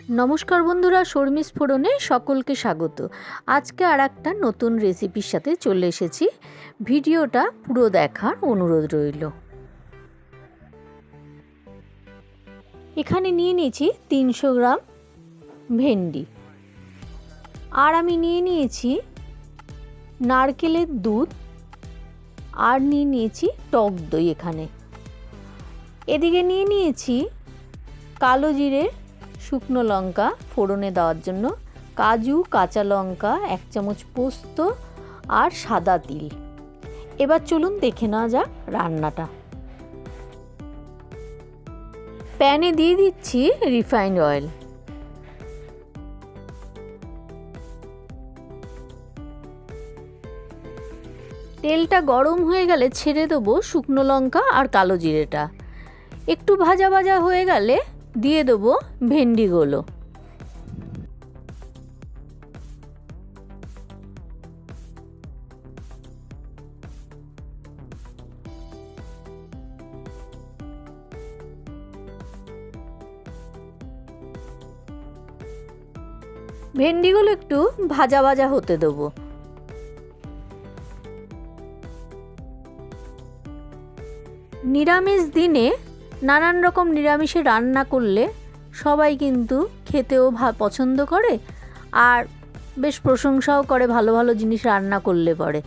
নমস্কার বন্ধুরা, শর্মিস ফোড়নে সকলকে স্বাগত। আজকে আর একটা নতুন রেসিপির সাথে চলে এসেছি। ভিডিওটা পুরো দেখার অনুরোধ রইল। এখানে নিয়ে নিয়েছি 300 গ্রাম ভেন্ডি, আর আমি নিয়ে নিয়েছি নারকেলের দুধ, আর নিয়ে নিয়েছি টক দই। এখানে এদিকে নিয়ে নিয়েছি কালো জিরে, শুকনো লঙ্কা ফোড়নে দেওয়ার জন্য, কাজু, কাঁচা লঙ্কা, 1 চামচ পোস্ত আর সাদা তিল। এবার চলুন দেখে নেওয়া যাক রান্নাটা। প্যানে দিয়ে দিচ্ছি রিফাইন্ড অয়েল। তেলটা গরম হয়ে গেলে ছেড়ে দেবো শুকনো লঙ্কা আর কালো জিরেটা। একটু ভাজা ভাজা হয়ে গেলে দিয়ে দেবো ভেন্ডিগুলো। ভেন্ডিগুলো একটু ভাজা ভাজা হতে দেবো। নিরামিষ দিনে নানান রকম নিরামিষে রান্না করলে সবাই কিন্তু খেতেও পছন্দ করে, আর বেশ প্রশংসাও করে ভালো ভালো জিনিস রান্না করলে পরে।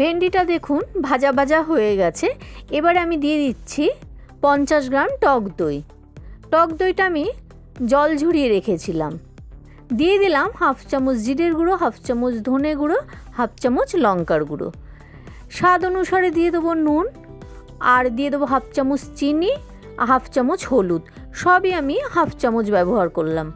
ভেন্ডিটা দেখুন ভাজা ভাজা হয়ে গেছে। এবারে আমি দিয়ে দিচ্ছি 50 গ্রাম টক দই। টক দইটা আমি জল ঝরিয়ে রেখেছিলাম। দিয়ে দিলাম 1/2 চামচ জিরের গুঁড়ো, 1/2 চামচ ধনে গুঁড়ো, 1/2 চামচ লঙ্কার গুঁড়ো। স্বাদ অনুসারে দিয়ে দেবো নুন, আর দিয়ে দেবো 1/2 চামচ চিনি, 1/2 চামচ হলুদ। সবই আমি 1/2 চামচ ব্যবহার করলাম।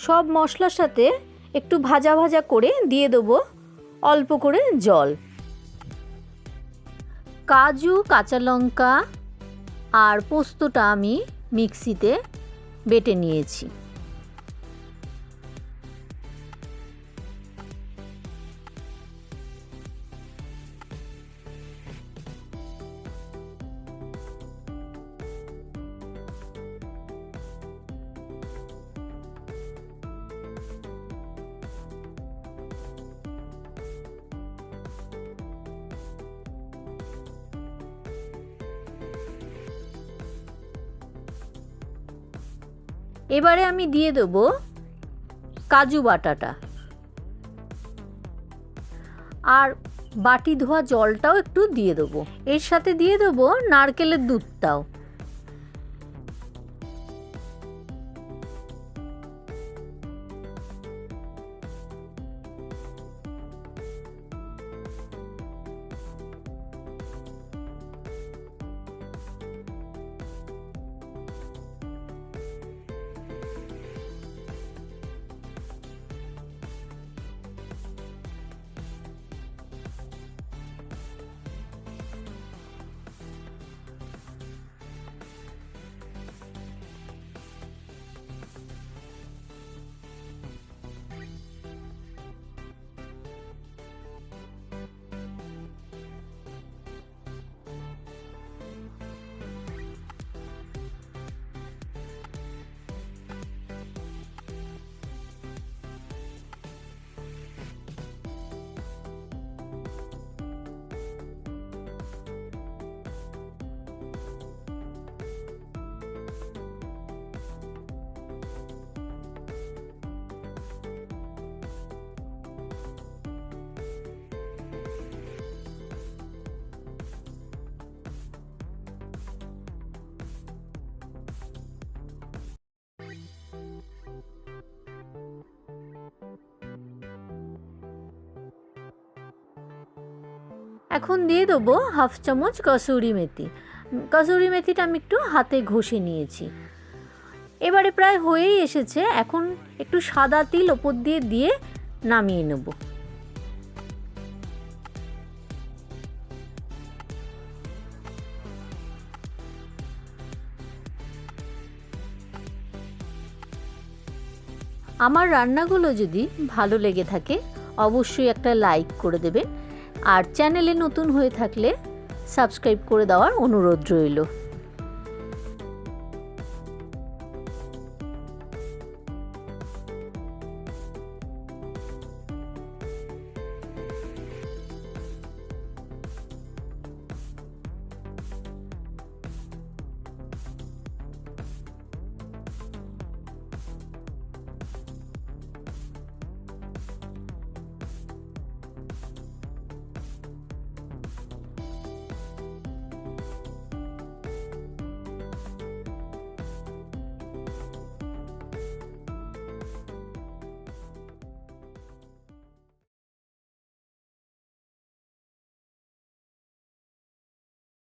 সব মশলার সাথে একটু ভাজা ভাজা করে দিয়ে দেবো অল্প করে জল। কাজু, কাঁচা লঙ্কা আর পোস্তটা আমি মিক্সিতে বেটে নিয়েছি। এবারে আমি দিয়ে দেবো কাজু বাটাটা, আর বাটি ধোয়া জলটাও একটু দিয়ে দেবো। এর সাথে দিয়ে দেবো নারকেলের দুধটাও। এখন দিয়ে দেবো হাফ চামচ কসুরি মেথি। কসুরি মেথিটা আমি একটু হাতে ঘষে নিয়েছি। এবারে প্রায় হয়েই এসেছে। এখন একটু সাদা তিল ওপর দিয়ে দিয়ে নামিয়ে নেব। আমার রান্নাগুলো যদি ভালো লেগে থাকে অবশ্যই একটা লাইক করে দেবেন, আর চ্যানেলে নতুন হয়ে থাকলে সাবস্ক্রাইব করে দেওয়ার অনুরোধ রইল।